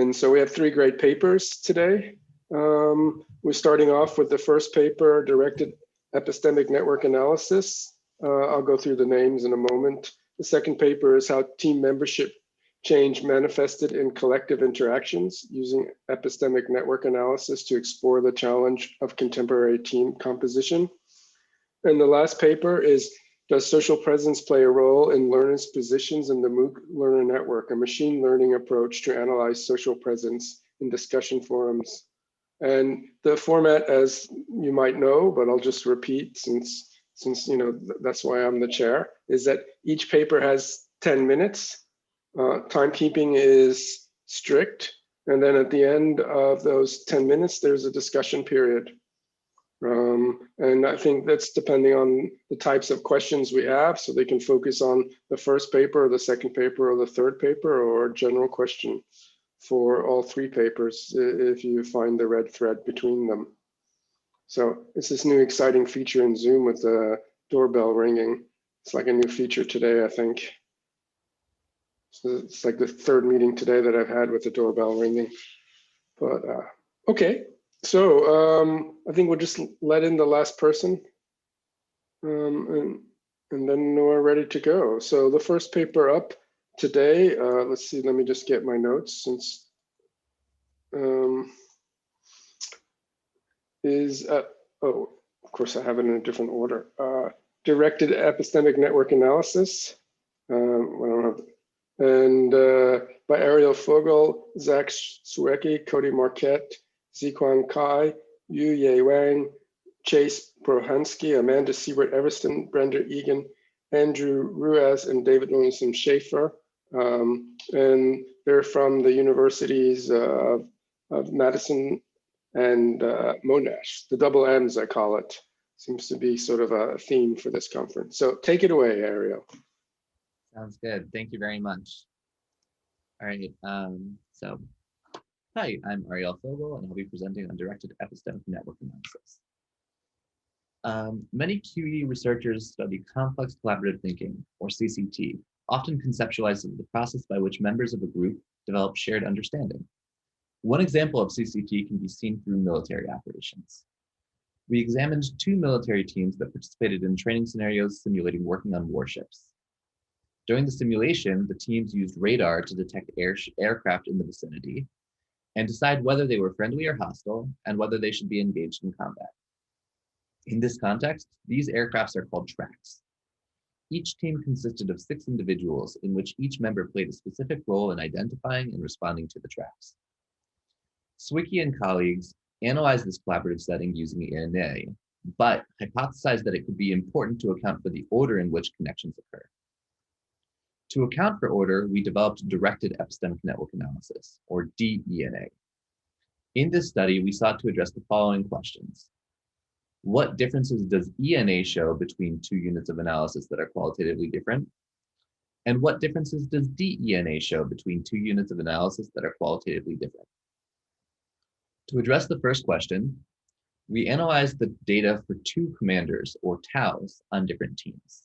And so we have three great papers today. We're starting off with the first paper, Directed Epistemic Network Analysis. I'll go through the names in a moment. The second paper is how team membership change manifested in collective interactions using epistemic network analysis to explore the challenge of contemporary team composition. And the last paper is, does social presence play a role in learners' positions in the MOOC learner network, a machine learning approach to analyze social presence in discussion forums? And the format, as you might know, but I'll just repeat since you know that's why I'm the chair, is that each paper has 10 minutes. Timekeeping is strict. And then at the end of those 10 minutes, there's a discussion period. And I think that's depending on the types of questions we have, so they can focus on the first paper, or the second paper, or the third paper, or a general question for all three papers, if you find the red thread between them. So it's this new exciting feature in Zoom with the doorbell ringing. It's like a new feature today, I think. So it's like the third meeting today that I've had with the doorbell ringing. But okay, so I think we'll just let in the last person, and then we're ready to go. So the first paper up today, let's see, let me just get my notes since is, oh, of course I have it in a different order. Directed Epistemic Network Analysis. I don't have, and by Ariel Fogel, Zach Suecki, Cody Marquette, Ziquan Kai, Yu Ye Wang, Chase Prohansky, Amanda Siebert Everson, Brenda Egan, Andrew Ruiz, and David Williamson Schaefer. And they're from the universities of Madison and Monash. The double M's, I call it. Seems to be sort of a theme for this conference. So take it away, Ariel. Sounds good. Thank you very much. All right. So, hi, I'm Ariel Fogel, and I'll be presenting on directed epistemic network analysis. Many QE researchers study complex collaborative thinking, or CCT, often conceptualized as the process by which members of a group develop shared understanding. One example of CCT can be seen through military operations. We examined two military teams that participated in training scenarios simulating working on warships. During the simulation, the teams used radar to detect aircraft in the vicinity and decide whether they were friendly or hostile and whether they should be engaged in combat. In this context, these aircrafts are called tracks. Each team consisted of 6 individuals in which each member played a specific role in identifying and responding to the tracks. Suecki and colleagues analyzed this collaborative setting using ENA, but hypothesized that it could be important to account for the order in which connections occur. To account for order, we developed directed epistemic network analysis, or DENA. In this study, we sought to address the following questions. What differences does ENA show between two units of analysis that are qualitatively different? And what differences does DENA show between two units of analysis that are qualitatively different? To address the first question, we analyzed the data for two commanders, or TAUs, on different teams.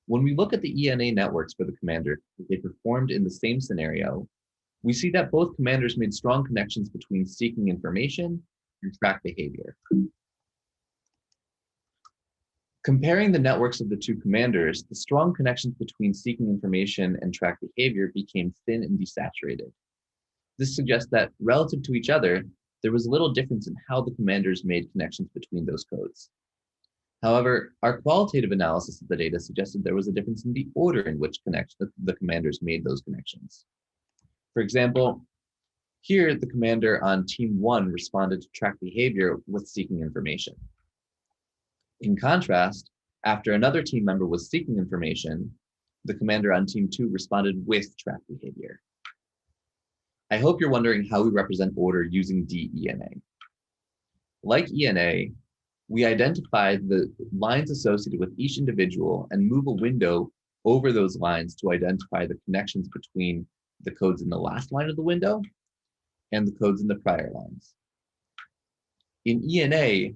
When we look at the ENA networks for the commander that they performed in the same scenario, we see that both commanders made strong connections between seeking information and track behavior. Comparing the networks of the two commanders, the strong connections between seeking information and track behavior became thin and desaturated. This suggests that relative to each other, there was little difference in how the commanders made connections between those codes. However, our qualitative analysis of the data suggested there was a difference in the order in which the commanders made those connections. For example, here the commander on team 1 responded to track behavior with seeking information. In contrast, after another team member was seeking information, the commander on team 2 responded with track behavior. I hope you're wondering how we represent order using DENA. Like ENA, we identify the lines associated with each individual and move a window over those lines to identify the connections between the codes in the last line of the window and the codes in the prior lines. In ENA,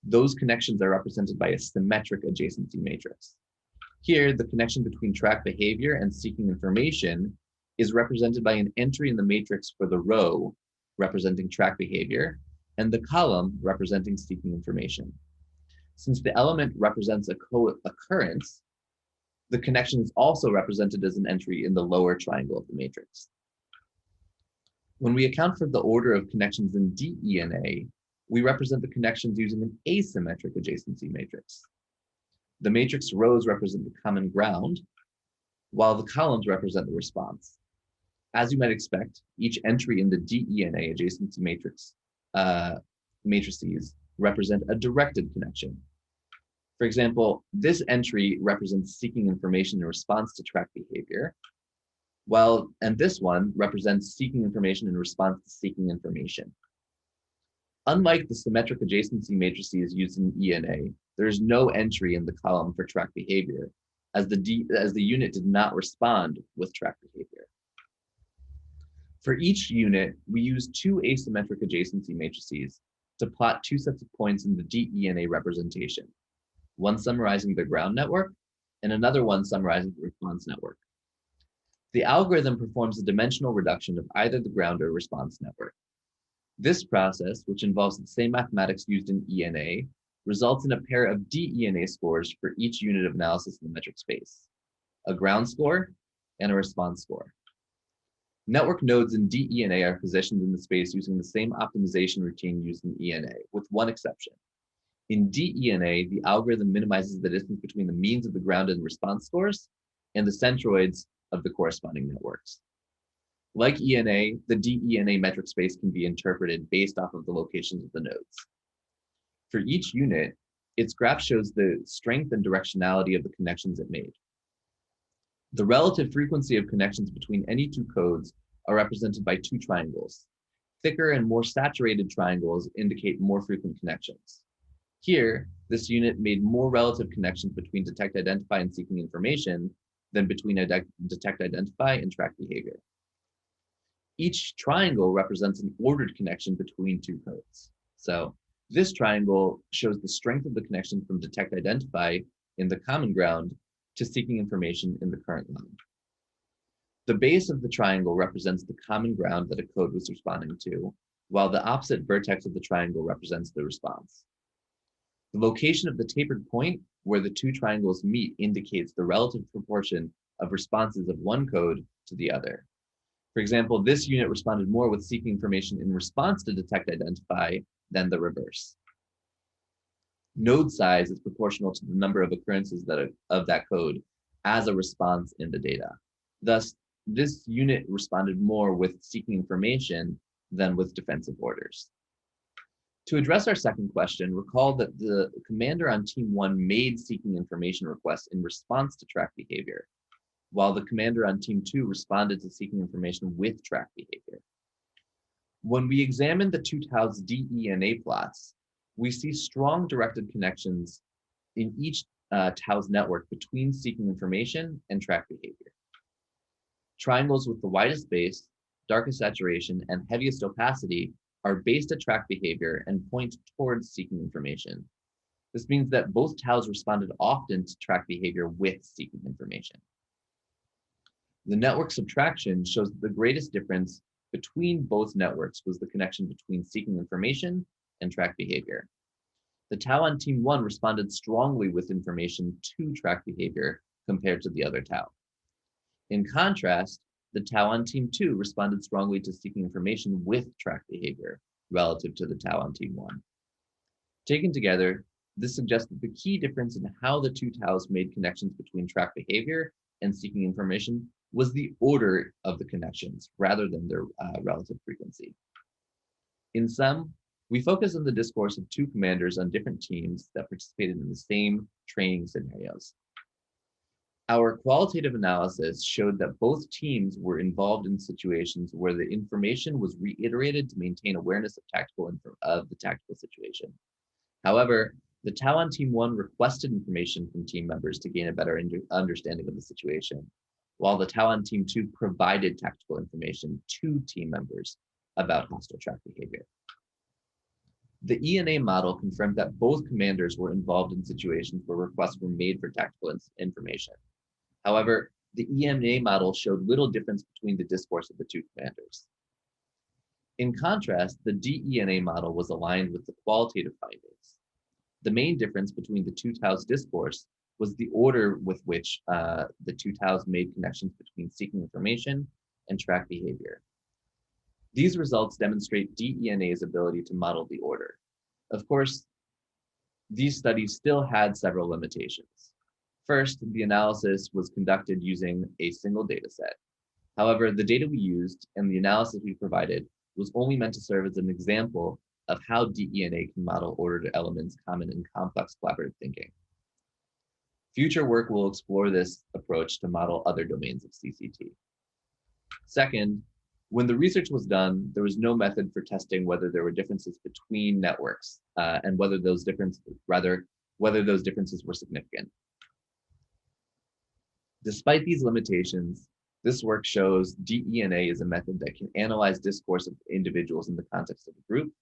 those connections are represented by a symmetric adjacency matrix. Here, the connection between track behavior and seeking information is represented by an entry in the matrix for the row representing track behavior and the column representing seeking information. Since the element represents a co-occurrence, the connection is also represented as an entry in the lower triangle of the matrix. When we account for the order of connections in D, E, and A, we represent the connections using an asymmetric adjacency matrix. The matrix rows represent the common ground, while the columns represent the response. As you might expect, each entry in the D, E, and A adjacency matrices represent a directed connection. For example, this entry represents seeking information in response to track behavior, and this one represents seeking information in response to seeking information. Unlike the symmetric adjacency matrices used in E and A, there is no entry in the column for track behavior, as the unit did not respond with track behavior. For each unit, we use two asymmetric adjacency matrices to plot two sets of points in the D, E, and A representation, one summarizing the ground network and another one summarizing the response network. The algorithm performs a dimensional reduction of either the ground or response network. This process, which involves the same mathematics used in E and A, results in a pair of D, E, and A scores for each unit of analysis in the metric space, a ground score and a response score. Network nodes in D, E, and A are positioned in the space using the same optimization routine used in E and A, with one exception. In D, E, and A, the algorithm minimizes the distance between the means of the ground and response scores and the centroids of the corresponding networks. Like E and A, the D, E, and A metric space can be interpreted based off of the locations of the nodes. For each unit, its graph shows the strength and directionality of the connections it made. The relative frequency of connections between any two codes are represented by two triangles. Thicker and more saturated triangles indicate more frequent connections. Here, this unit made more relative connections between detect, identify, and seeking information than between detect, identify, and track behavior. Each triangle represents an ordered connection between two codes. So this triangle shows the strength of the connection from detect, identify in the common ground to seeking information in the current line. The base of the triangle represents the common ground that a code was responding to, while the opposite vertex of the triangle represents the response. The location of the tapered point where the two triangles meet indicates the relative proportion of responses of one code to the other. For example, this unit responded more with seeking information in response to detect, identify than the reverse. Node size is proportional to the number of occurrences of that code as a response in the data. Thus, this unit responded more with seeking information than with defensive orders. To address our second question, recall that the commander on team 1 made seeking information requests in response to track behavior, while the commander on team 2 responded to seeking information with track behavior. When we examine the two taus D, E, and A plots, we see strong directed connections in each taus network between seeking information and track behavior. Triangles with the widest base, darkest saturation, and heaviest opacity are based at track behavior and point towards seeking information. This means that both taus responded often to track behavior with seeking information. The network subtraction shows that the greatest difference between both networks was the connection between seeking information and track behavior. The tau on team 1 responded strongly with information to track behavior compared to the other tau. In contrast, the tau on team 2 responded strongly to seeking information with track behavior relative to the tau on team 1. Taken together, this suggests that the key difference in how the two taus made connections between track behavior and seeking information was the order of the connections rather than their relative frequency. In sum, we focus on the discourse of two commanders on different teams that participated in the same training scenarios. Our qualitative analysis showed that both teams were involved in situations where the information was reiterated to maintain awareness of the tactical situation. However, the tau on team 1 requested information from team members to gain a better understanding of the situation, while the tau on team 2 provided tactical information to team members about hostile track behavior. The E&A model confirmed that both commanders were involved in situations where requests were made for tactical information. However, the ENA model showed little difference between the discourse of the two commanders. In contrast, the DENA model was aligned with the qualitative findings. The main difference between the two Tao's discourse was the order with which the two Tao's made connections between seeking information and track behavior. These results demonstrate DENA's ability to model the order. Of course, these studies still had several limitations. First, the analysis was conducted using a single data set. However, the data we used and the analysis we provided was only meant to serve as an example of how DENA can model ordered elements common in complex collaborative thinking. Future work will explore this approach to model other domains of CCT. Second, when the research was done, there was no method for testing whether there were differences between networks and whether those differences were significant. Despite these limitations, this work shows DENA is a method that can analyze discourse of individuals in the context of a group,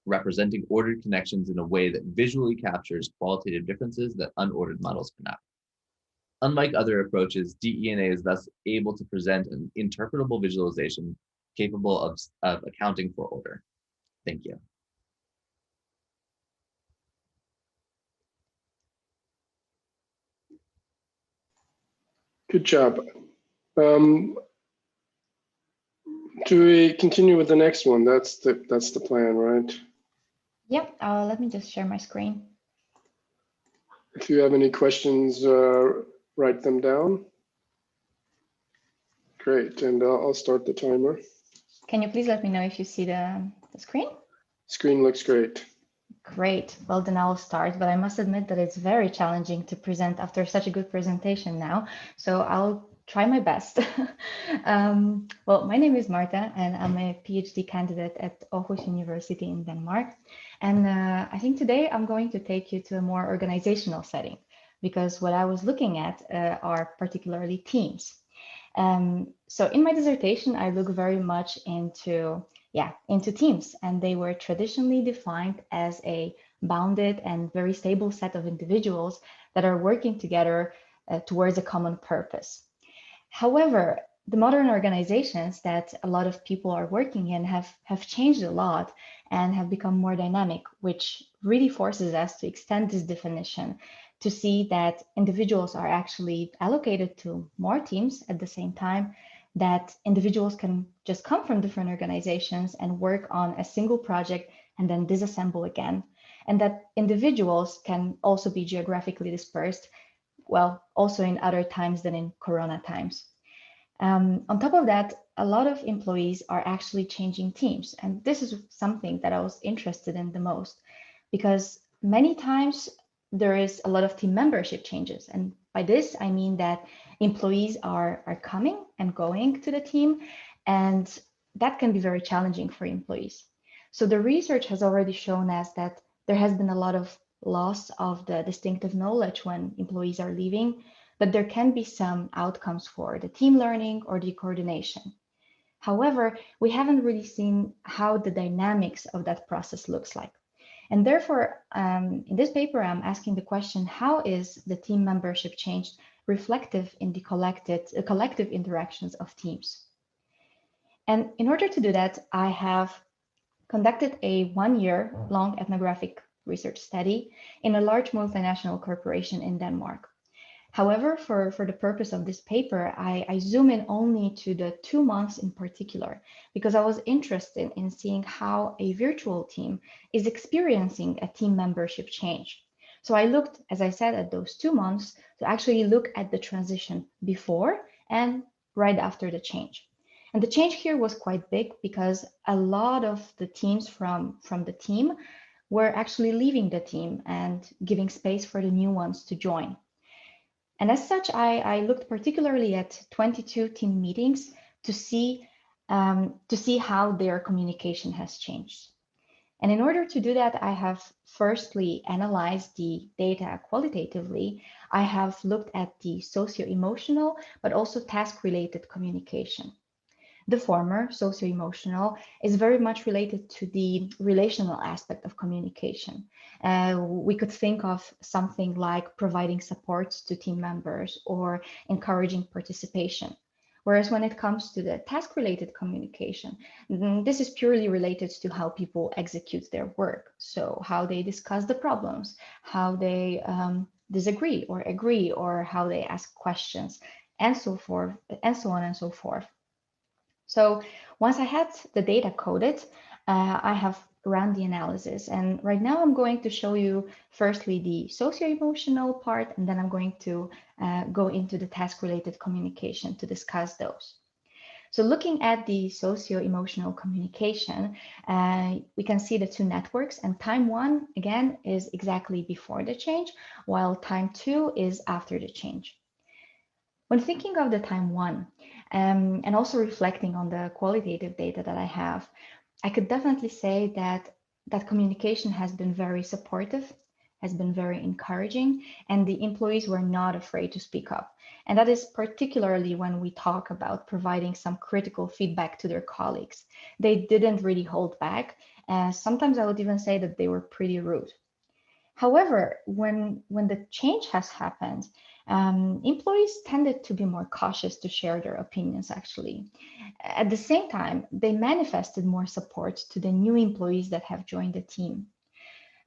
representing ordered connections in a way that visually captures qualitative differences that unordered models cannot. Unlike other approaches, DENA is thus able to present an interpretable visualization capable of accounting for order. Thank you. Good job. Do we continue with the next one? That's the plan, right? Yep, let me just share my screen. If you have any questions, write them down. Great, and I'll start the timer. Can you please let me know if you see the screen? Screen looks great. Great, well then I'll start, but I must admit that it's very challenging to present after such a good presentation now, so I'll try my best. Well, my name is Marta and I'm a PhD candidate at Aarhus University in Denmark. And I think today I'm going to take you to a more organizational setting because what I was looking at are particularly teams. So in my dissertation, I look very much into teams, and they were traditionally defined as a bounded and very stable set of individuals that are working together towards a common purpose. However, the modern organizations that a lot of people are working in have changed a lot and have become more dynamic, which really forces us to extend this definition to see that individuals are actually allocated to more teams at the same time, that individuals can just come from different organizations and work on a single project and then disassemble again, and that individuals can also be geographically dispersed, well, also in other times than in Corona times. On top of that, a lot of employees are actually changing teams. And this is something that I was interested in the most, because many times there is a lot of team membership changes. And by this, I mean that employees are coming and going to the team, and that can be very challenging for employees. So the research has already shown us that there has been a lot of loss of the distinctive knowledge when employees are leaving, but there can be some outcomes for the team learning or the coordination. However, we haven't really seen how the dynamics of that process looks like. And therefore, in this paper, I'm asking the question, how is the team membership change reflective in the collective interactions of teams? And in order to do that, I have conducted a 1-year-long ethnographic research study in a large multinational corporation in Denmark. However, for the purpose of this paper, I zoom in only to the 2 months in particular, because I was interested in seeing how a virtual team is experiencing a team membership change. So I looked, as I said, at those 2 months to actually look at the transition before and right after the change. And the change here was quite big because a lot of the teams from the team were actually leaving the team and giving space for the new ones to join. And as such, I looked particularly at 22 team meetings to see how their communication has changed. And in order to do that, I have firstly analyzed the data qualitatively. I have looked at the socio-emotional, but also task-related communication. The former, socio-emotional, is very much related to the relational aspect of communication. We could think of something like providing support to team members or encouraging participation. Whereas when it comes to the task-related communication, this is purely related to how people execute their work. So how they discuss the problems, how they disagree or agree, or how they ask questions, and so forth, and so on and so forth. So once I had the data coded, I have run the analysis. And right now I'm going to show you firstly the socio-emotional part, and then I'm going to go into the task-related communication to discuss those. So looking at the socio-emotional communication, we can see the two networks, and time one, again, is exactly before the change, while time two is after the change. When thinking of the time one, and also reflecting on the qualitative data that I have, I could definitely say that that communication has been very supportive, has been very encouraging, and the employees were not afraid to speak up. And that is particularly when we talk about providing some critical feedback to their colleagues. They didn't really hold back. Sometimes I would even say that they were pretty rude. However, when the change has happened, employees tended to be more cautious to share their opinions, actually. At the same time, they manifested more support to the new employees that have joined the team.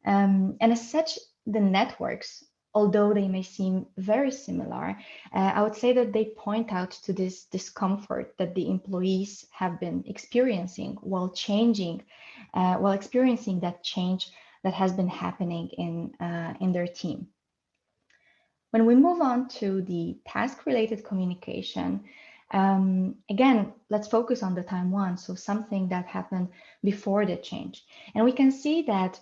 And as such, the networks, although they may seem very similar, I would say that they point out to this discomfort that the employees have been experiencing while experiencing that change that has been happening in their team. When we move on to the task-related communication, again, let's focus on the time one, so something that happened before the change. And we can see that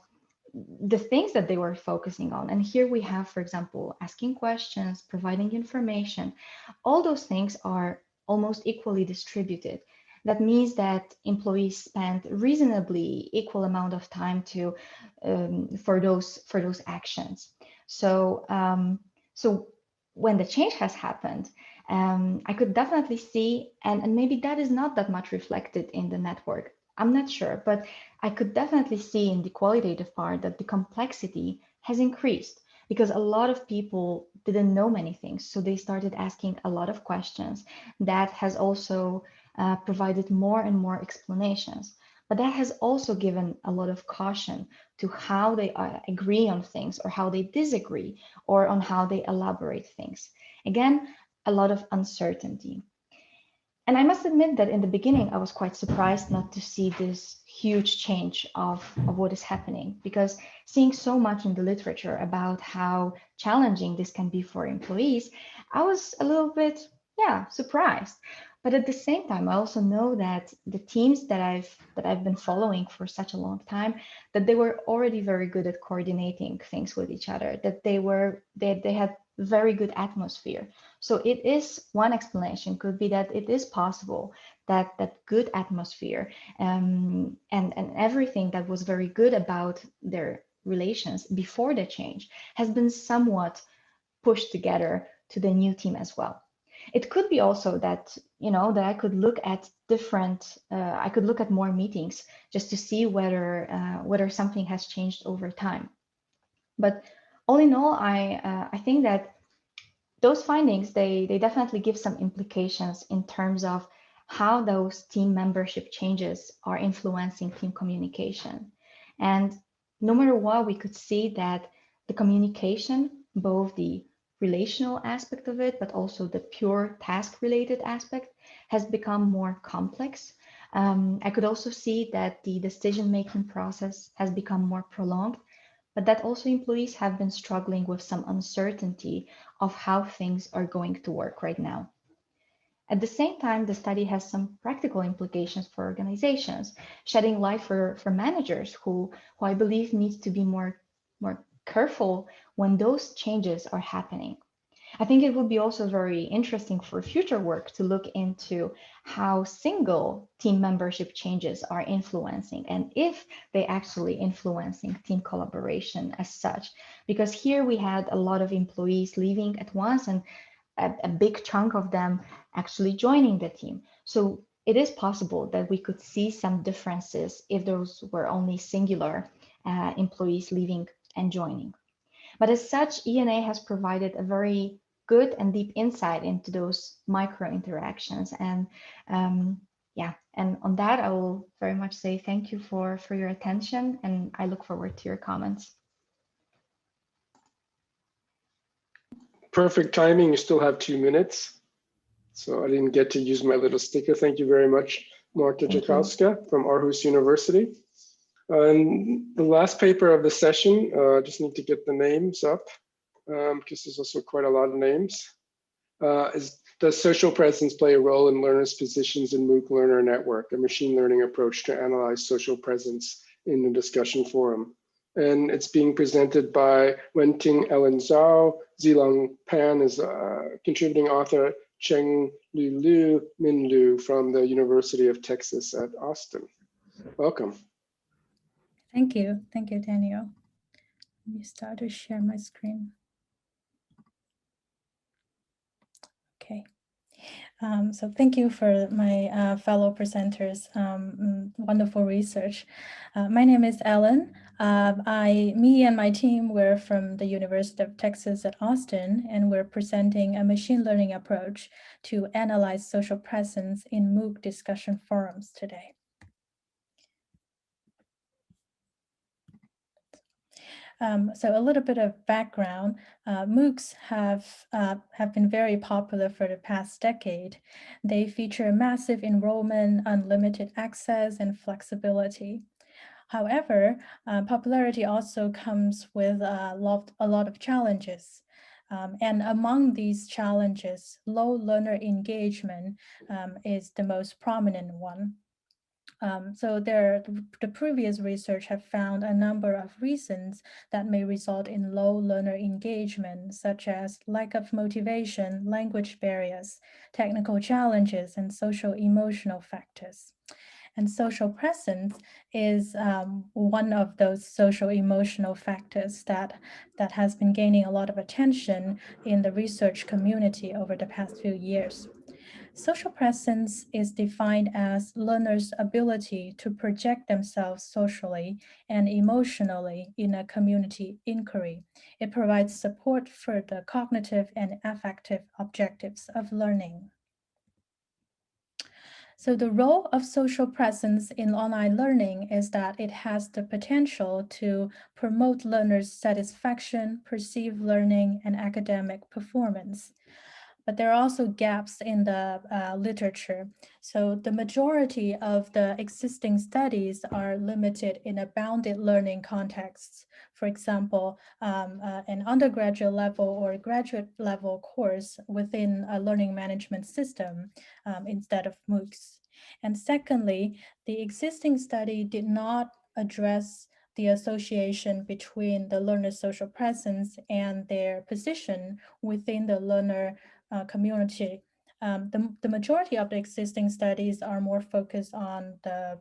the things that they were focusing on, and here we have, for example, asking questions, providing information, all those things are almost equally distributed. That means that employees spend reasonably equal amount of time for those actions. So when the change has happened, I could definitely see, and maybe that is not that much reflected in the network. I'm not sure, but I could definitely see in the qualitative part that the complexity has increased because a lot of people didn't know many things. So they started asking a lot of questions. That has also provided more and more explanations. But that has also given a lot of caution to how they agree on things or how they disagree or on how they elaborate things. Again, a lot of uncertainty. And I must admit that in the beginning, I was quite surprised not to see this huge change of what is happening, because seeing so much in the literature about how challenging this can be for employees, I was a little bit, surprised. But at the same time, I also know that the teams that I've been following for such a long time, that they were already very good at coordinating things with each other, that they had very good atmosphere. So it is one explanation could be that it is possible that that good atmosphere and everything that was very good about their relations before the change has been somewhat pushed together to the new team as well. It could be also that, that I could look at I could look at more meetings just to see whether something has changed over time. But all in all, I think that those findings, they definitely give some implications in terms of how those team membership changes are influencing team communication. And no matter what, we could see that the communication, both the relational aspect of it, but also the pure task-related aspect, has become more complex. I could also see that the decision-making process has become more prolonged, but that also employees have been struggling with some uncertainty of how things are going to work right now. At the same time, the study has some practical implications for organizations, shedding light for managers who I believe need to be more careful when those changes are happening. I think it would be also very interesting for future work to look into how single team membership changes are influencing and if they actually influencing team collaboration as such. Because here we had a lot of employees leaving at once and a big chunk of them actually joining the team. So it is possible that we could see some differences if those were only singular employees leaving and joining. But as such, ENA has provided a very good and deep insight into those micro interactions. And yeah, and on that, I will very much say thank you for your attention, and I look forward to your comments. Perfect timing. You still have 2 minutes. So I didn't get to use my little sticker. Thank you very much, Marta Jakowska from Aarhus University. And the last paper of the session, just need to get the names up because there's also quite a lot of names. Does social presence play a role in learners' positions in MOOC Learner Network, a machine learning approach to analyze social presence in the discussion forum? And it's being presented by Wenting Ellen Zhao. Zilong Pan is a contributing author, Cheng Lu Min Lu from the University of Texas at Austin. Welcome. Thank you, Daniel. Let me start to share my screen. Okay. So thank you for my fellow presenters, wonderful research. My name is Ellen. Me and my team were from the University of Texas at Austin, and we're presenting a machine learning approach to analyze social presence in MOOC discussion forums today. So a little bit of background, MOOCs have been very popular for the past decade. They feature massive enrollment, unlimited access, and flexibility. However, popularity also comes with a lot of challenges. And among these challenges, low learner engagement is the most prominent one. So the previous research have found a number of reasons that may result in low learner engagement, such as lack of motivation, language barriers, technical challenges, and social emotional factors. And social presence is one of those social emotional factors that has been gaining a lot of attention in the research community over the past few years. Social presence is defined as learners' ability to project themselves socially and emotionally in a community inquiry. It provides support for the cognitive and affective objectives of learning. So the role of social presence in online learning is that it has the potential to promote learners' satisfaction, perceived learning, and academic performance. But there are also gaps in the literature. So the majority of the existing studies are limited in a bounded learning context. For example, an undergraduate level or graduate level course within a learning management system instead of MOOCs. And secondly, the existing study did not address the association between the learner's social presence and their position within the learner community. The majority of the existing studies are more focused on the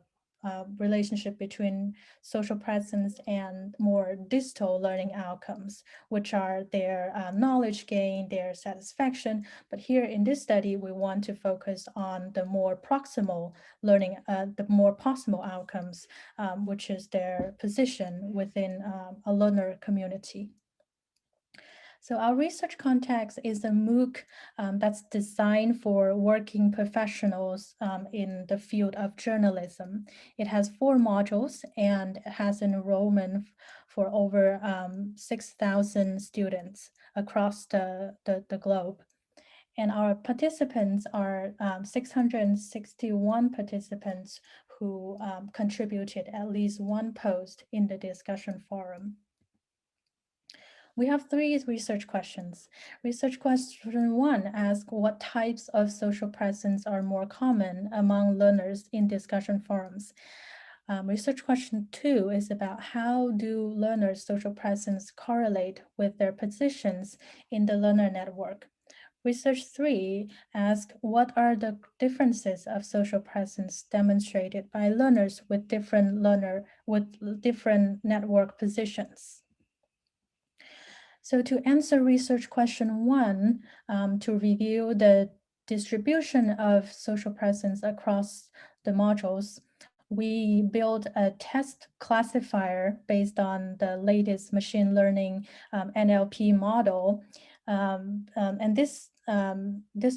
relationship between social presence and more distal learning outcomes, which are their knowledge gain, their satisfaction. But here in this study, we want to focus on the more proximal learning, the more proximal outcomes, which is their position within a learner community. So our research context is a MOOC that's designed for working professionals in the field of journalism. It has 4 modules and has an enrollment for over 6,000 students across the globe. And our participants are 661 participants who contributed at least one post in the discussion forum. We have 3 research questions. Research question 1 asks what types of social presence are more common among learners in discussion forums. Research question 2 is about how do learners' social presence correlate with their positions in the learner network. Research 3 asks what are the differences of social presence demonstrated by learners with different network positions. So to answer research question 1, to review the distribution of social presence across the modules, we built a test classifier based on the latest machine learning NLP model. And this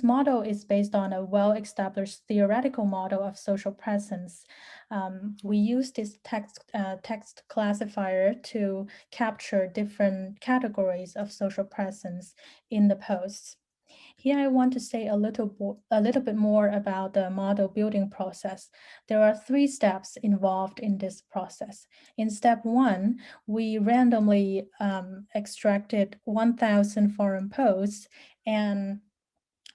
model is based on a well-established theoretical model of social presence. We use this text classifier to capture different categories of social presence in the posts. Here I want to say a little bit more about the model building process. There are 3 steps involved in this process. In step 1, we randomly extracted 1,000 forum posts and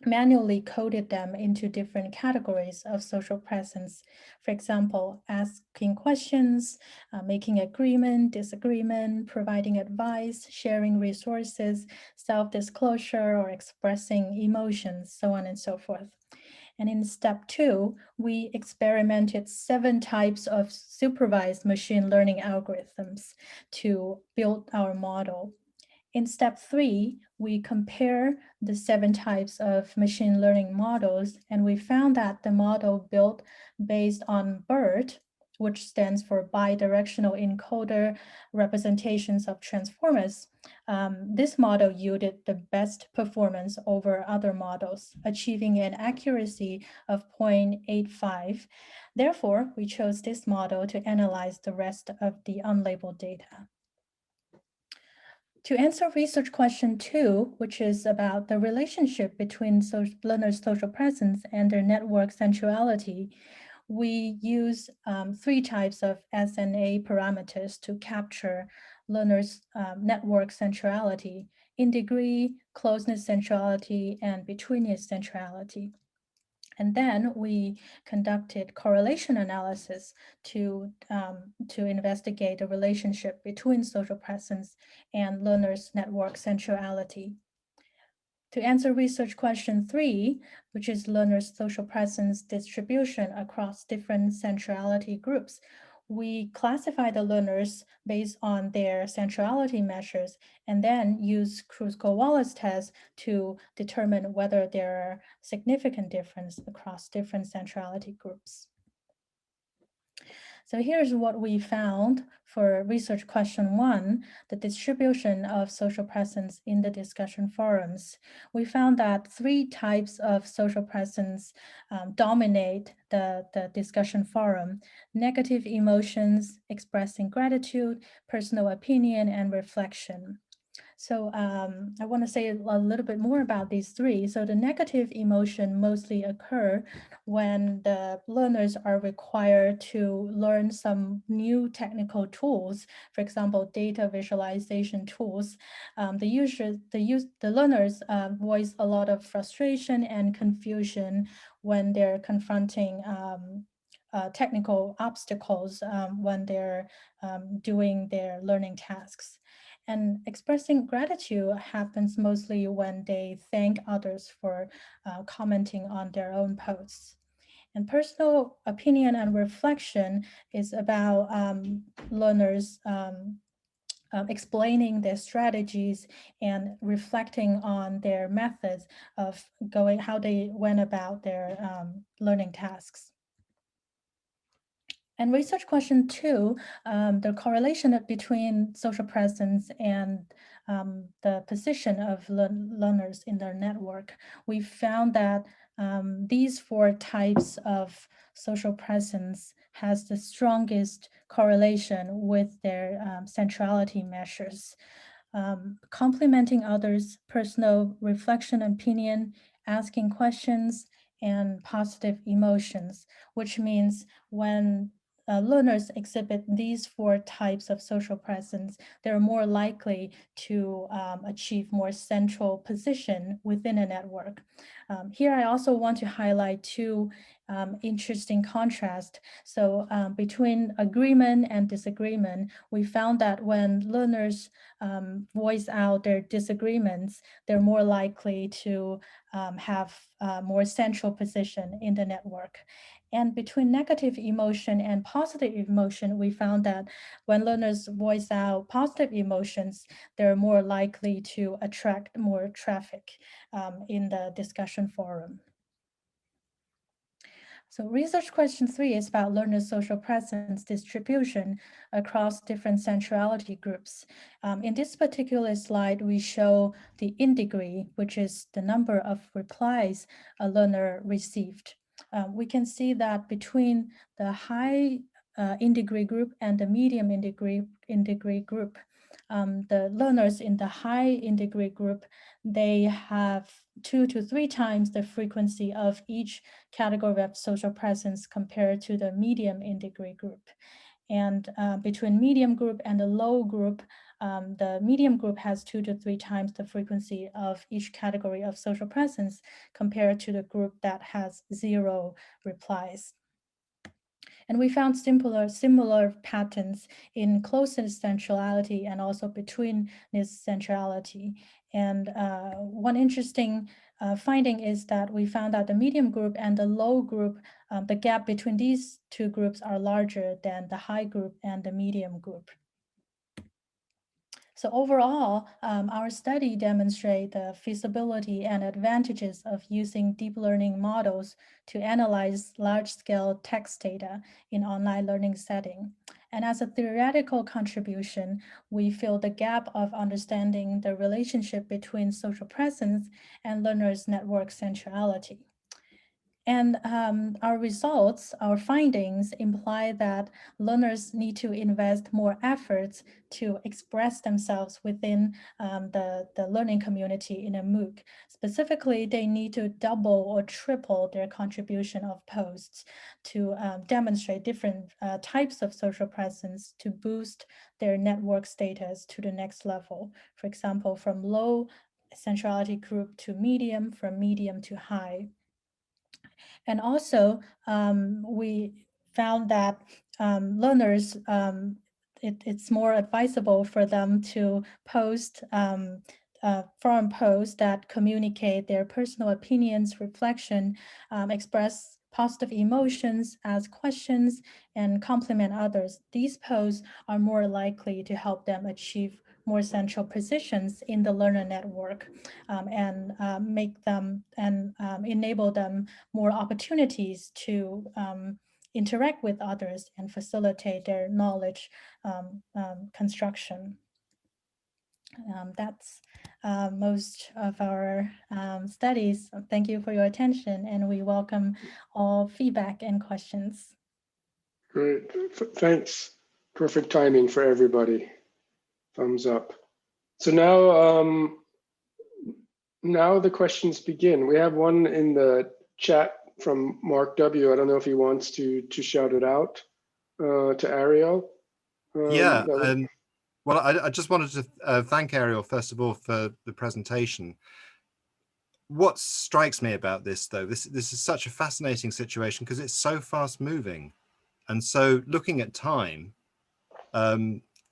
manually coded them into different categories of social presence. For example, asking questions, making agreement, disagreement, providing advice, sharing resources, self-disclosure, or expressing emotions, so on and so forth. And in step 2, we experimented 7 types of supervised machine learning algorithms to build our model. In step 3, we compare the 7 types of machine learning models, and we found that the model built based on BERT, which stands for bidirectional encoder representations of transformers. This model yielded the best performance over other models, achieving an accuracy of 0.85. Therefore, we chose this model to analyze the rest of the unlabeled data. To answer research question 2, which is about the relationship between learners' social presence and their network centrality, we use 3 types of SNA parameters to capture learners' network centrality: in degree, closeness centrality, and betweenness centrality. And then we conducted correlation analysis to investigate the relationship between social presence and learners' network centrality. To answer research question 3, which is learners' social presence distribution across different centrality groups, we classify the learners based on their centrality measures and then use Kruskal-Wallis test to determine whether there are significant difference across different centrality groups. So here's what we found for research question 1, the distribution of social presence in the discussion forums. We found that 3 types of social presence dominate the discussion forum: negative emotions, expressing gratitude, personal opinion, and reflection. So I want to say a little bit more about these 3. So the negative emotion mostly occur when the learners are required to learn some new technical tools, for example, data visualization tools. The learners voice a lot of frustration and confusion when they're confronting technical obstacles when they're doing their learning tasks. And expressing gratitude happens mostly when they thank others for commenting on their own posts. And personal opinion and reflection is about learners explaining their strategies and reflecting on their methods of how they went about their learning tasks. And research question 2, the correlation between social presence and the position of learners in their network. We found that these 4 types of social presence has the strongest correlation with their centrality measures. Complimenting others, personal reflection, opinion, asking questions, and positive emotions, which means when learners exhibit these 4 types of social presence, they're more likely to achieve more central position within a network. Here, I also want to highlight 2 interesting contrasts. So between agreement and disagreement, we found that when learners voice out their disagreements, they're more likely to have a more central position in the network. And between negative emotion and positive emotion, we found that when learners voice out positive emotions, they're more likely to attract more traffic in the discussion forum. So research question 3 is about learners' social presence distribution across different centrality groups. In this particular slide, we show the in degree, which is the number of replies a learner received. We can see that between the high in degree group and the medium in degree group, the learners in the high in degree group, they have 2 to 3 times the frequency of each category of social presence compared to the medium in degree group. And between medium group and the low group, the medium group has 2 to 3 times the frequency of each category of social presence compared to the group that has 0 replies. And we found similar patterns in closest centrality and also between this centrality. And one interesting finding is that we found that the medium group and the low group, the gap between these two groups are larger than the high group and the medium group. So overall, our study demonstrates the feasibility and advantages of using deep learning models to analyze large-scale text data in online learning setting. And as a theoretical contribution, we fill the gap of understanding the relationship between social presence and learners' network centrality. And our results, our findings imply that learners need to invest more efforts to express themselves within the learning community in a MOOC. Specifically, they need to double or triple their contribution of posts to demonstrate different types of social presence to boost their network status to the next level. For example, from low centrality group to medium, from medium to high. And also, we found that learners, it's more advisable for them to post forum posts that communicate their personal opinions, reflection, express positive emotions, ask questions, and compliment others. These posts are more likely to help them achieve more central positions in the learner network and make them and enable them more opportunities to interact with others and facilitate their knowledge construction. That's most of our studies. Thank you for your attention, and we welcome all feedback and questions. Great, thanks. Perfect timing for everybody. Thumbs up. So now the questions begin. We have one in the chat from Mark W. I don't know if he wants to shout it out to Ariel. Yeah. Well, I just wanted to thank Ariel, first of all, for the presentation. What strikes me about this, though, this is such a fascinating situation because it's so fast moving. And so looking at time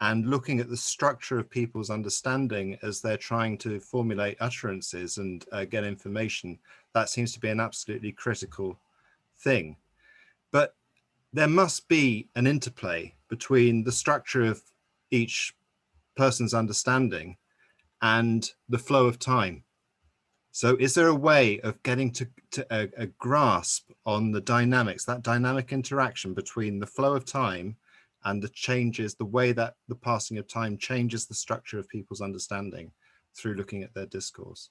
and looking at the structure of people's understanding as they're trying to formulate utterances and get information, that seems to be an absolutely critical thing. But there must be an interplay between the structure of each person's understanding and the flow of time. So is there a way of getting to a grasp on the dynamics, that dynamic interaction between the flow of time and the changes, the way that the passing of time changes the structure of people's understanding through looking at their discourse?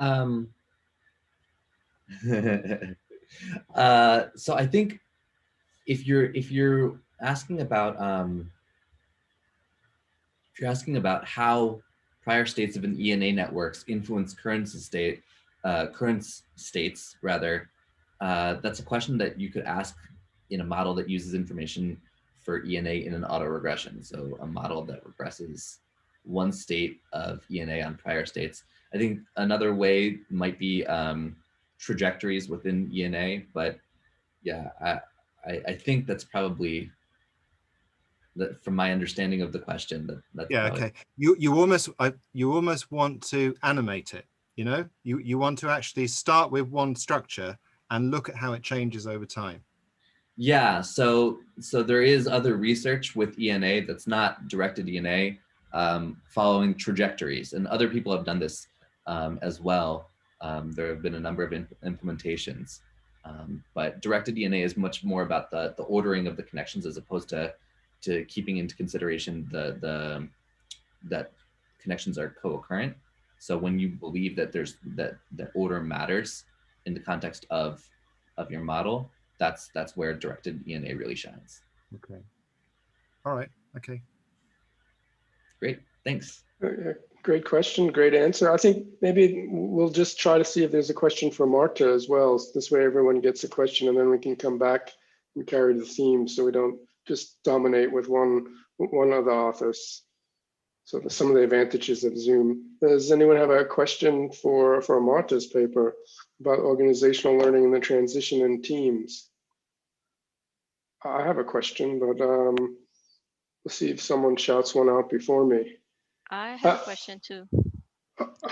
So I think if you're asking about how prior states of an ENA networks influence current states, that's a question that you could ask in a model that uses information for ENA in an autoregression. So a model that regresses one state of ENA on prior states. I think another way might be trajectories within ENA, but yeah, I think that's probably, from my understanding of the question, that's yeah, probably... okay. You almost want to animate it, you know? You want to actually start with one structure and look at how it changes over time. Yeah, so there is other research with ENA that's not directed ENA, following trajectories, and other people have done this as well. There have been a number of implementations. But directed DNA is much more about the ordering of the connections as opposed to keeping into consideration that connections are co-occurrent. So when you believe that there's that order matters in the context of your model, that's where directed DNA really shines. Okay. All right. Okay. Great. Thanks. Great question. Great answer. I think maybe we'll just try to see if there's a question for Marta as well. This way everyone gets a question and then we can come back and carry the theme so we don't just dominate with one of the authors. So some of the advantages of Zoom. Does anyone have a question for Marta's paper about organizational learning and the transition in teams? I have a question, but let's see if someone shouts one out before me. I have a question too.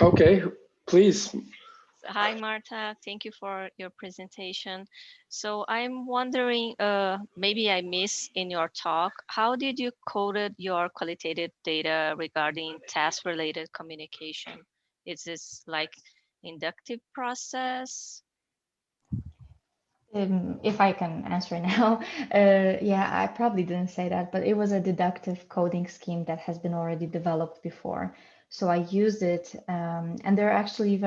Okay, please. Hi, Marta. Thank you for your presentation. So I'm wondering, maybe I missed in your talk, how did you coded your qualitative data regarding task-related communication? Is this like inductive process? If I can answer now, yeah, I probably didn't say that, but it was a deductive coding scheme that has been already developed before. So I used it, and they're actually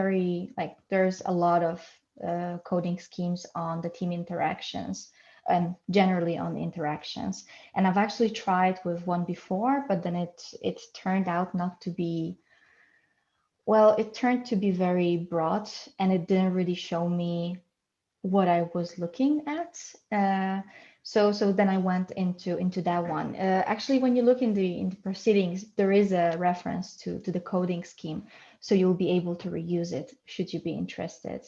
there's a lot of coding schemes on the team interactions and generally on interactions. And I've actually tried with one before, but then it turned out not to be, well, it turned to be very broad and it didn't really show me what I was looking at. So then I went into that one. Actually, when you look in the proceedings, there is a reference to the coding scheme, so you'll be able to reuse it should you be interested.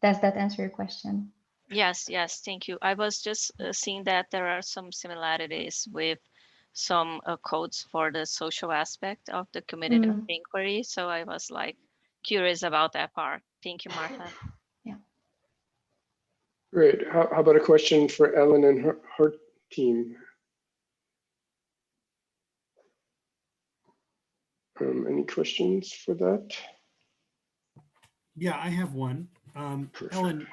Does that answer your question? Yes, thank you. I was just seeing that there are some similarities with some codes for the social aspect of the committed inquiry. So I was like curious about that part. Thank you, Marta. Yeah. Great. How about a question for Ellen and her team? Any questions for that? Yeah, I have one. Ellen,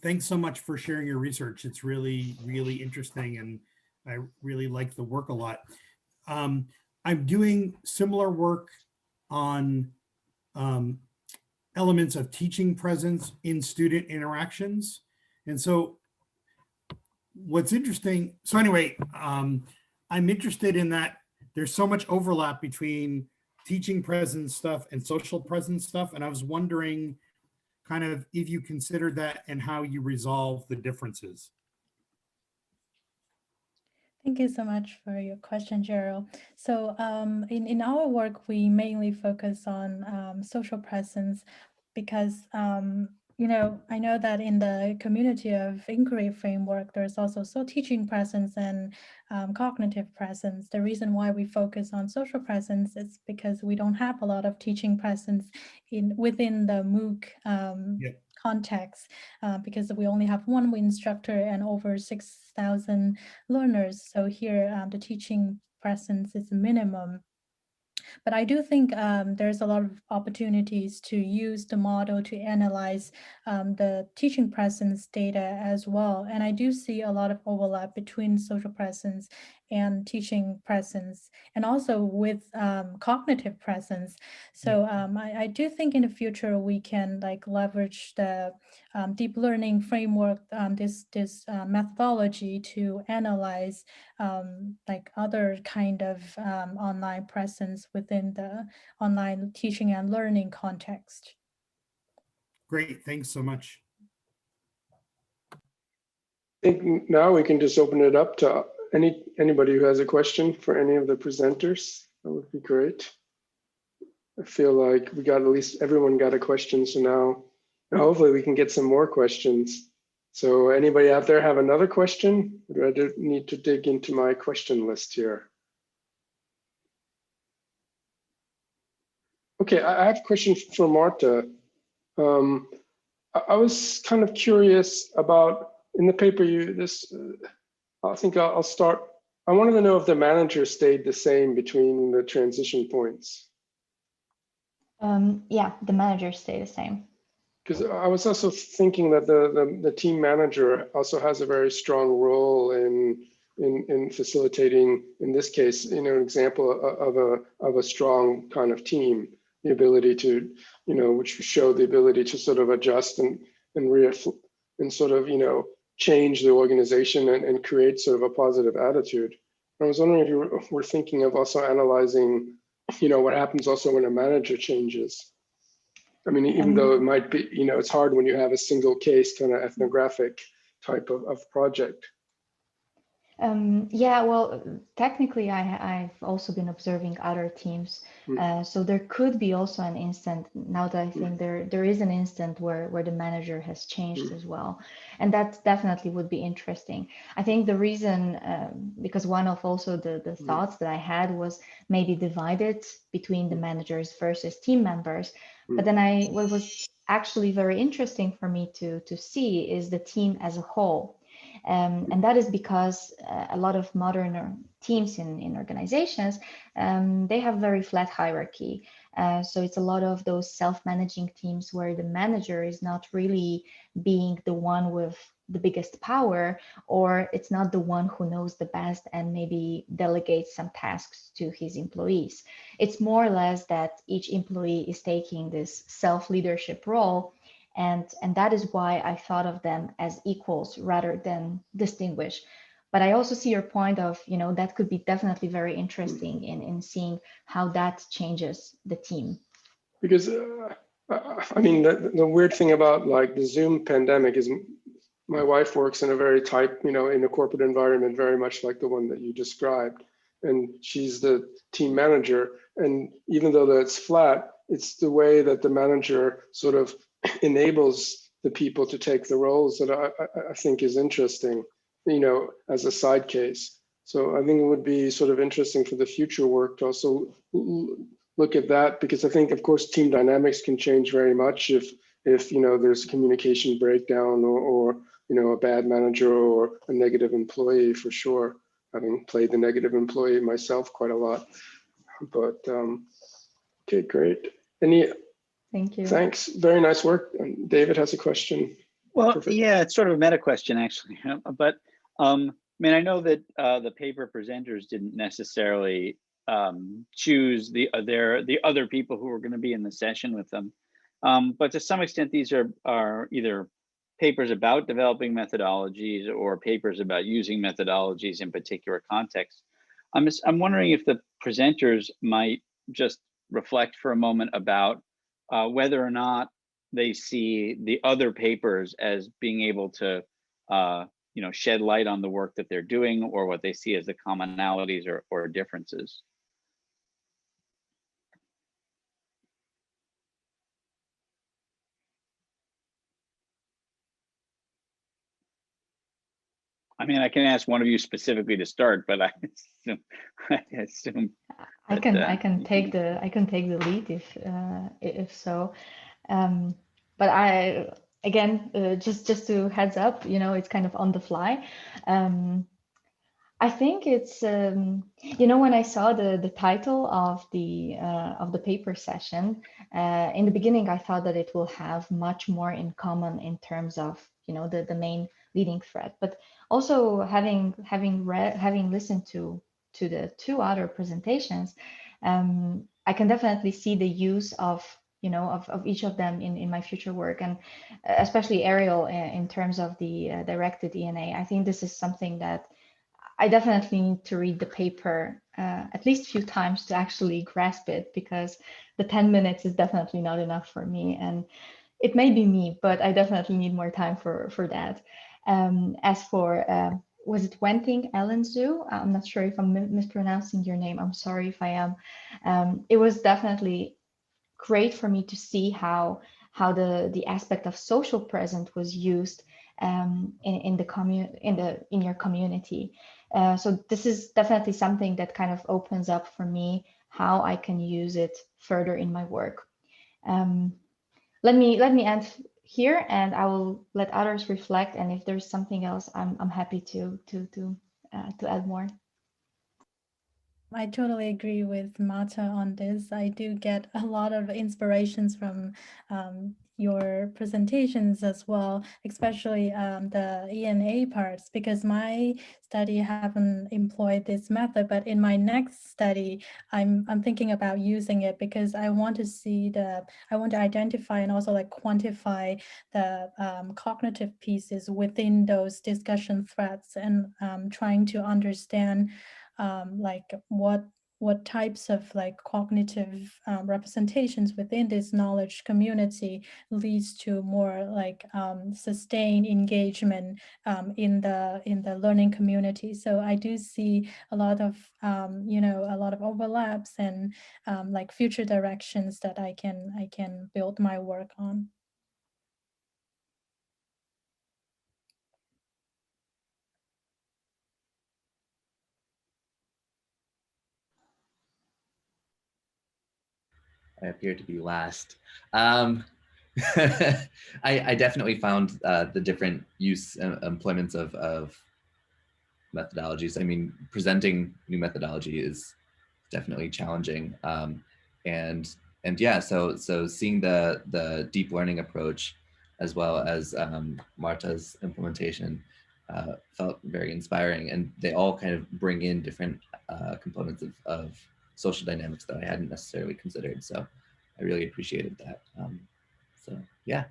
thanks so much for sharing your research. It's really, really interesting, and I really like the work a lot. I'm doing similar work on elements of teaching presence in student interactions. And so what's interesting, so anyway, I'm interested in that there's so much overlap between teaching presence stuff and social presence stuff. And I was wondering kind of if you consider that and how you resolve the differences. Thank you so much for your question, Gerald. So in our work, we mainly focus on social presence because, you know, I know that in the community of inquiry framework, there's also teaching presence and cognitive presence. The reason why we focus on social presence is because we don't have a lot of teaching presence within the MOOC context, because we only have one instructor and over 6,000 learners. So here the teaching presence is minimum. But I do think there's a lot of opportunities to use the model to analyze the teaching presence data as well. And I do see a lot of overlap between social presence and teaching presence, and also with cognitive presence. So I do think in the future we can like leverage the deep learning framework, this methodology to analyze like other kind of online presence within the online teaching and learning context. Great, thanks so much. I think now we can just open it up to anybody who has a question for any of the presenters. That would be great. I feel like we got at least everyone got a question, so now hopefully we can get some more questions. So anybody out there have another question? Or do I need to dig into my question list here? Okay, I have a question for Marta. I was kind of curious about, in the paper I think I'll start. I wanted to know if the manager stayed the same between the transition points. Yeah, the managers stay the same. Because I was also thinking that the team manager also has a very strong role in facilitating, in this case, an example of a strong kind of team, the ability to, which show the ability to sort of adjust and sort of, change the organization and create sort of a positive attitude. I was wondering if you were thinking of also analyzing, what happens also when a manager changes. I mean, even though it might be, it's hard when you have a single case kind of ethnographic type of project. Yeah, well, technically, I've also been observing other teams. So there could be also an instant, now that I think there is an instant where the manager has changed as well. And that definitely would be interesting. I think the reason, because one of also the thoughts that I had was maybe divided between the managers versus team members. But then what was actually very interesting for me to see is the team as a whole. And that is because a lot of modern teams in organizations, they have very flat hierarchy. So it's a lot of those self-managing teams where the manager is not really being the one with the biggest power, or it's not the one who knows the best and maybe delegates some tasks to his employees. It's more or less that each employee is taking this self-leadership role. And that is why I thought of them as equals rather than distinguished. But I also see your point of, that could be definitely very interesting in seeing how that changes the team. Because, I mean, the weird thing about like the Zoom pandemic is my wife works in a very tight, in a corporate environment, very much like the one that you described. And she's the team manager. And even though that's flat, it's the way that the manager sort of enables the people to take the roles that I think is interesting, as a side case. So I think it would be sort of interesting for the future work to also look at that, because I think, of course, team dynamics can change very much if there's communication breakdown or a bad manager or a negative employee, for sure. Having played the negative employee myself quite a lot. But okay, great. Thank you. Thanks. Very nice work. David has a question. Well, Perfect. yeah, it's sort of a meta question, actually. But I know that the paper presenters didn't necessarily choose the other people who were going to be in the session with them. But to some extent, these are either papers about developing methodologies or papers about using methodologies in particular contexts. I'm wondering if the presenters might just reflect for a moment about whether or not they see the other papers as being able to shed light on the work that they're doing, or what they see as the commonalities or differences. I mean, I can ask one of you specifically to start, but I assume I can take the lead if so. But again, just to heads up, it's kind of on the fly. I think it's when I saw the title of the paper session in the beginning, I thought that it will have much more in common in terms of the main leading thread, but also having listened to the two other presentations, I can definitely see the use of each of them in my future work, and especially Ariel in terms of the directed DNA. I think this is something that I definitely need to read the paper at least a few times to actually grasp it, because the 10 minutes is definitely not enough for me. And it may be me, but I definitely need more time for that. As for, was it Wenting Ellenzoo? I'm not sure if I'm mispronouncing your name. I'm sorry if I am. It was definitely great for me to see how the aspect of social presence was used in your community. So this is definitely something that kind of opens up for me how I can use it further in my work. Let me end here, and I will let others reflect. And if there's something else, I'm happy to add more. I totally agree with Marta on this. I do get a lot of inspirations from your presentations as well, especially the ENA parts, because my study haven't employed this method, but in my next study, I'm thinking about using it because I want to see I want to identify and also like quantify the cognitive pieces within those discussion threads, and trying to understand like what types of like cognitive representations within this knowledge community leads to more like sustained engagement in the learning community. So I do see a lot of you know, a lot of overlaps and like future directions that I can build my work on. I appear to be last. I definitely found the different employments of methodologies. I mean, presenting new methodology is definitely challenging. And yeah, so seeing the deep learning approach as well as Marta's implementation felt very inspiring, and they all kind of bring in different components of social dynamics that I hadn't necessarily considered. So I really appreciated that. So yeah.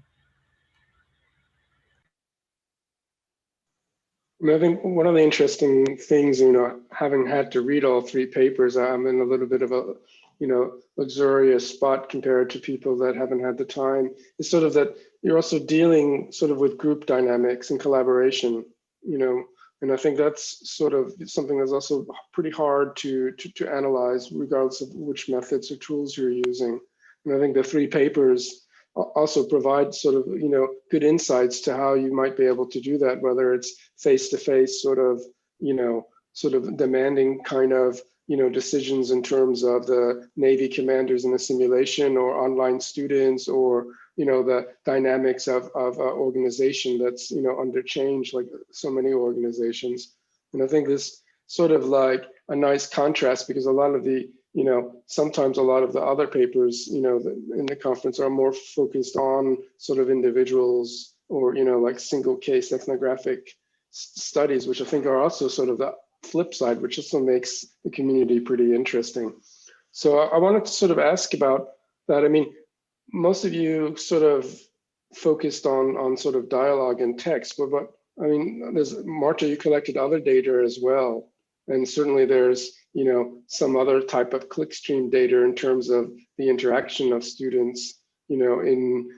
I think one of the interesting things, having had to read all three papers, I'm in a little bit of a, luxurious spot compared to people that haven't had the time, is sort of that you're also dealing sort of with group dynamics and collaboration, and I think that's sort of something that's also pretty hard to analyze, regardless of which methods or tools you're using. And I think the three papers also provide sort of, good insights to how you might be able to do that, whether it's face-to-face sort of, sort of demanding kind of, decisions in terms of the Navy commanders in a simulation, or online students, or, the dynamics of organization that's, under change, like so many organizations. And I think this sort of like a nice contrast, because a lot of the, sometimes a lot of the other papers, in the conference are more focused on sort of individuals, or, like single case ethnographic studies, which I think are also sort of the flip side, which also makes the community pretty interesting. So I wanted to sort of ask about that. I mean, most of you sort of focused on sort of dialogue and text, but I mean, there's Marta, you collected other data as well. And certainly there's, some other type of clickstream data in terms of the interaction of students, in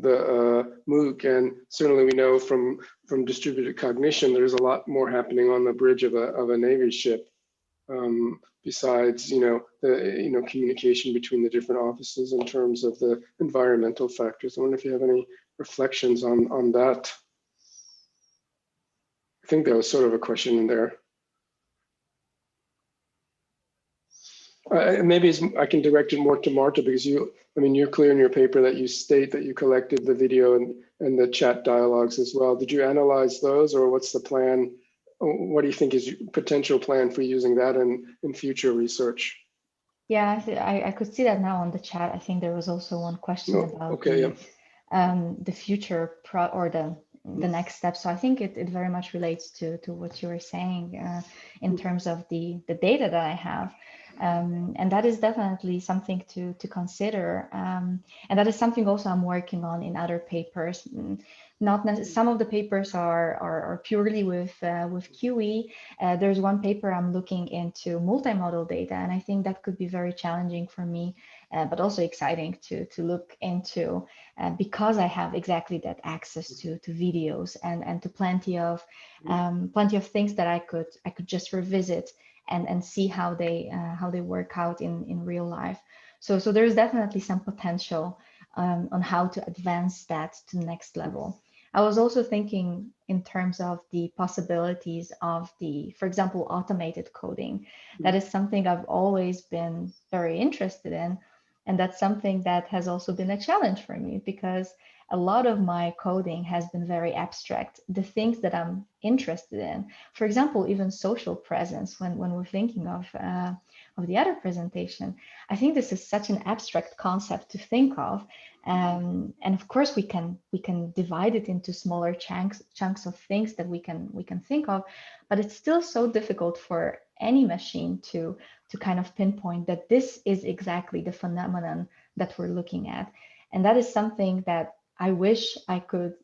the MOOC. And certainly we know from distributed cognition, there's a lot more happening on the bridge of a Navy ship. Besides, the communication between the different offices in terms of the environmental factors. I wonder if you have any reflections on that. I think there was sort of a question in there. Maybe I can direct it more to Marta, because you're clear in your paper that you state that you collected the video and the chat dialogues as well. Did you analyze those, or what's the plan? What do you think is potential plan for using that in future research? Yeah, I could see that now on the chat. I think there was also one question about the future or the next step. So I think it very much relates to what you were saying in terms of the data that I have. And that is definitely something to consider. And that is something also I'm working on in other papers. Some of the papers are purely with QE. There's one paper I'm looking into multimodal data, and I think that could be very challenging for me, but also exciting to look into, because I have exactly that access to videos and to plenty of things that I could just revisit and see how they work out in real life. So there's definitely some potential on how to advance that to the next level. I was also thinking in terms of the possibilities of for example, automated coding. That is something I've always been very interested in. And that's something that has also been a challenge for me, because a lot of my coding has been very abstract. The things that I'm interested in, for example, even social presence, when we're thinking of the other presentation, I think this is such an abstract concept to think of. And of course, we can divide it into smaller chunks of things that we can think of, but it's still so difficult for any machine to kind of pinpoint that this is exactly the phenomenon that we're looking at. And that is something that I wish I could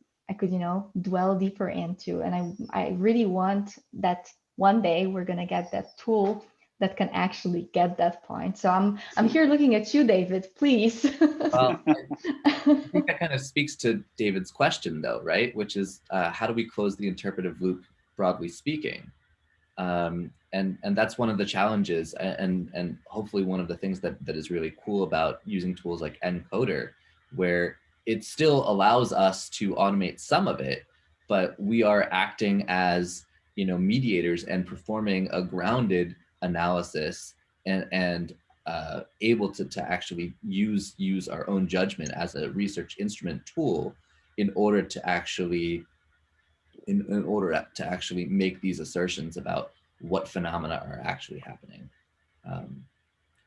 dwell deeper into. And I really want that one day we're going to get that tool that can actually get that point. So I'm here looking at you, David, please. Well, I think that kind of speaks to David's question, though, right? Which is, how do we close the interpretive loop, broadly speaking? And that's one of the challenges, and hopefully one of the things that is really cool about using tools like Encoder, where it still allows us to automate some of it, but we are acting as, you know, mediators and performing a grounded analysis and able to actually use our own judgment as a research instrument tool in order to actually make these assertions about what phenomena are actually happening.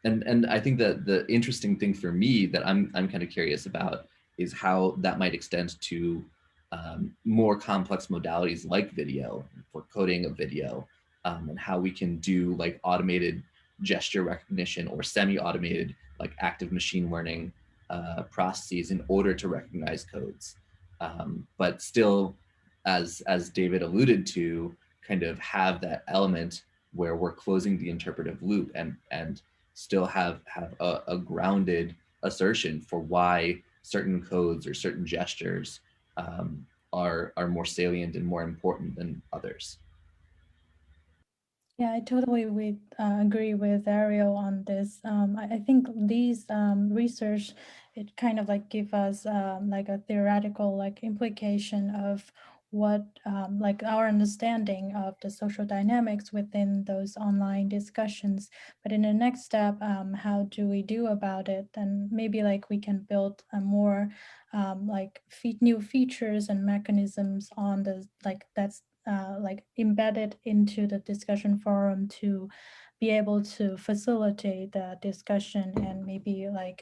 And I think that the interesting thing for me that I'm kind of curious about is how that might extend to more complex modalities like video, for coding of video, and how we can do like automated gesture recognition or semi-automated like active machine learning processes in order to recognize codes. But still, as David alluded to, kind of have that element where we're closing the interpretive loop and still have a grounded assertion for why certain codes or certain gestures are more salient and more important than others. Yeah, I totally agree with Ariel on this. I think these research, it kind of like give us like a theoretical like implication of what like our understanding of the social dynamics within those online discussions. But in the next step, how do we do about it? And maybe like we can build a more like new features and mechanisms on the like that's like embedded into the discussion forum to be able to facilitate the discussion and maybe like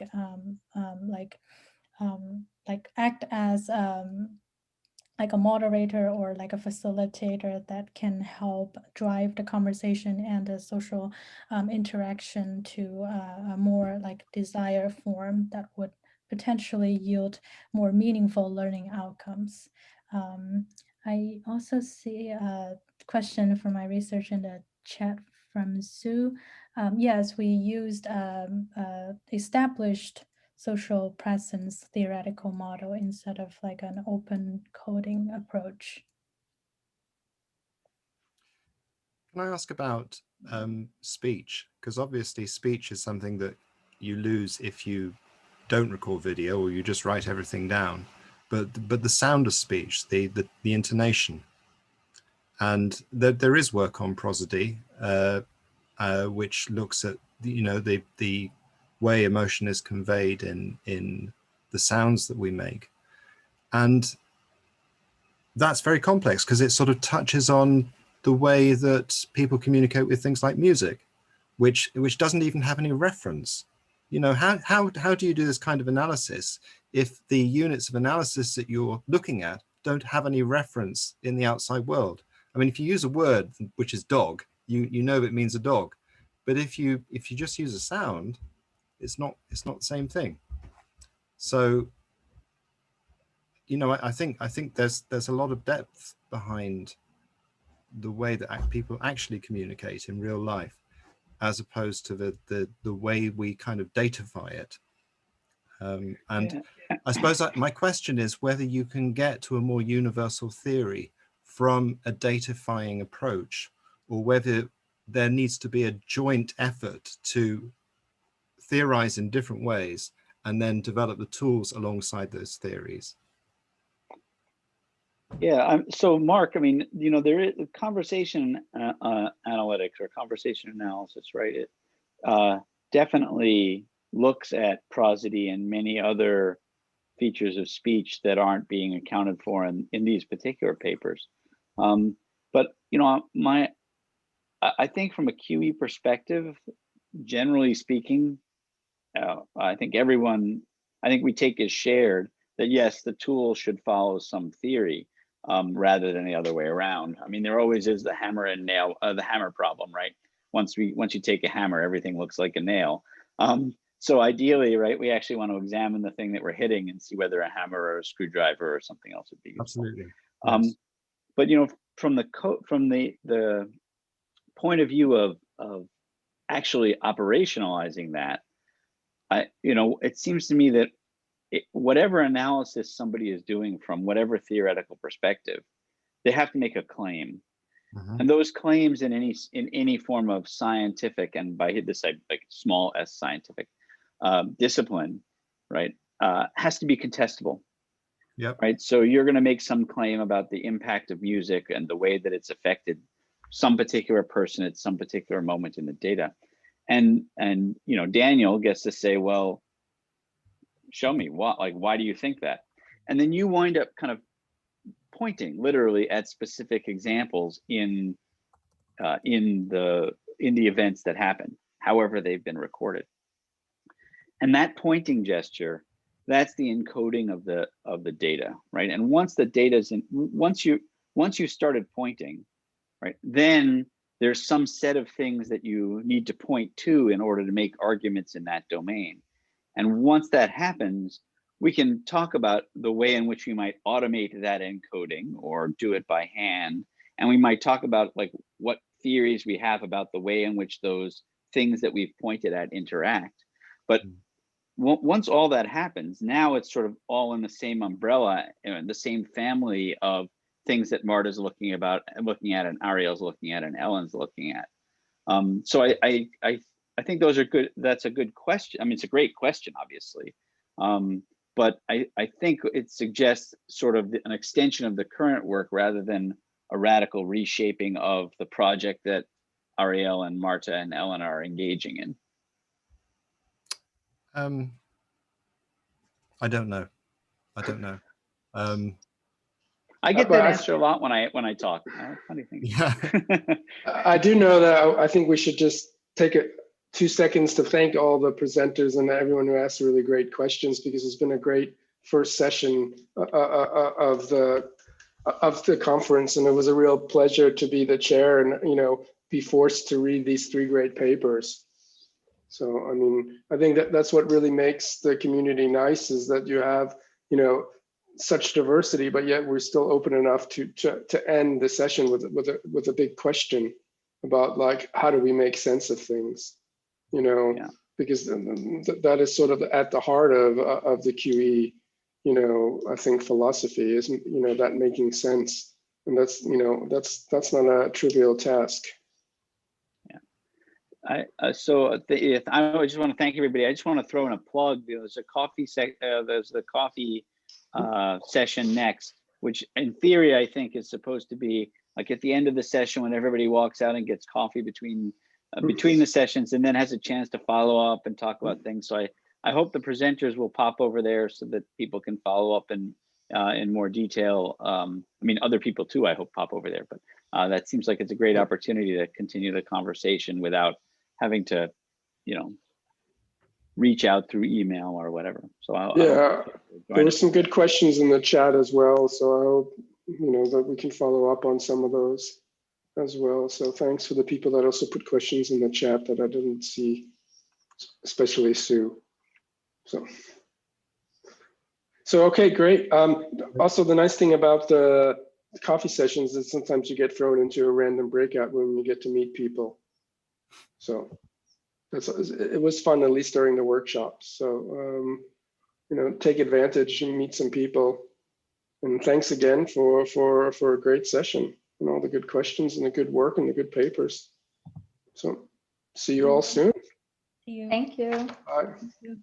act as like a moderator or like a facilitator that can help drive the conversation and the social interaction to a more like desired form that would potentially yield more meaningful learning outcomes. I also see a question from my research in the chat from Sue. Yes, we used established social presence theoretical model instead of like an open coding approach. Can I ask about speech? Because obviously speech is something that you lose if you don't record video or you just write everything down. But the sound of speech, the intonation, and there is work on prosody, which looks at the way emotion is conveyed in the sounds that we make, and that's very complex because it sort of touches on the way that people communicate with things like music, which doesn't even have any reference. You know, how do you do this kind of analysis if the units of analysis that you're looking at don't have any reference in the outside world? I mean, if you use a word which is dog, you know it means a dog, but if you just use a sound, it's not the same thing. So, you know, I think there's a lot of depth behind the way that people actually communicate in real life, as opposed to the way we kind of datafy it. And I suppose my question is whether you can get to a more universal theory from a datafying approach, or whether there needs to be a joint effort to theorize in different ways and then develop the tools alongside those theories. Yeah, so Mark, I mean, you know, there is conversation analytics or conversation analysis, right? It definitely looks at prosody and many other features of speech that aren't being accounted for in these particular papers. But you know, I think from a QE perspective, generally speaking, I think we take as shared that yes, the tool should follow some theory rather than the other way around. I mean, there always is the hammer and nail, the hammer problem, right? Once you take a hammer, everything looks like a nail. So ideally, right, we actually want to examine the thing that we're hitting and see whether a hammer or a screwdriver or something else would be useful. Absolutely. Yes. But you know, from the point of view of actually operationalizing that, it seems to me that whatever analysis somebody is doing from whatever theoretical perspective, they have to make a claim. And those claims in any form of scientific, and by this I like small s scientific discipline, right, has to be contestable. Yep. Right. So you're going to make some claim about the impact of music and the way that it's affected some particular person at some particular moment in the data. And you know, Daniel gets to say, well, show me what, like, why do you think that? And then you wind up kind of pointing literally at specific examples in the events that happen, however they've been recorded. And that pointing gesture, that's the encoding of the data, right? And once the data's in, once you started pointing, right, then there's some set of things that you need to point to in order to make arguments in that domain. And once that happens, we can talk about the way in which we might automate that encoding or do it by hand. And we might talk about like what theories we have about the way in which those things that we've pointed at interact. But once all that happens, now it's sort of all in the same umbrella and the same family of things that Marta's looking at and Ariel's looking at and Ellen's looking at. So I think those are good. That's a good question. I mean, it's a great question, obviously. But I think it suggests sort of an extension of the current work rather than a radical reshaping of the project that Ariel and Marta and Ellen are engaging in. I don't know. I get that answer a lot when I talk. Funny thing. Yeah. I do know that I think we should just take 2 seconds to thank all the presenters and everyone who asked really great questions, because it's been a great first session of the conference, and it was a real pleasure to be the chair and be forced to read these 3 great papers. So I mean, I think that's what really makes the community nice, is that you have such diversity, but yet we're still open enough to end the session with a big question about like, how do we make sense of things? Yeah. Because that is sort of at the heart of the QE, I think philosophy is, that making sense. And that's not a trivial task. Yeah. I just want to thank everybody. I just want to throw in a plug. There's a coffee there's the coffee session next, which in theory, I think is supposed to be like at the end of the session when everybody walks out and gets coffee between the sessions and then has a chance to follow up and talk about things. So I hope the presenters will pop over there so that people can follow up in more detail. I mean, other people too, I hope pop over there, but that seems like it's a great opportunity to continue the conversation without having to, reach out through email or whatever. So there were some good questions in the chat as well. So I hope, that we can follow up on some of those as well. So thanks for the people that also put questions in the chat that I didn't see, especially Sue. So okay, great. Also, the nice thing about the coffee sessions is sometimes you get thrown into a random breakout room and you get to meet people. So it was fun, at least during the workshops. So take advantage and meet some people. And thanks again for a great session and all the good questions and the good work and the good papers. So see you all soon. Thank you. Bye. Thank you.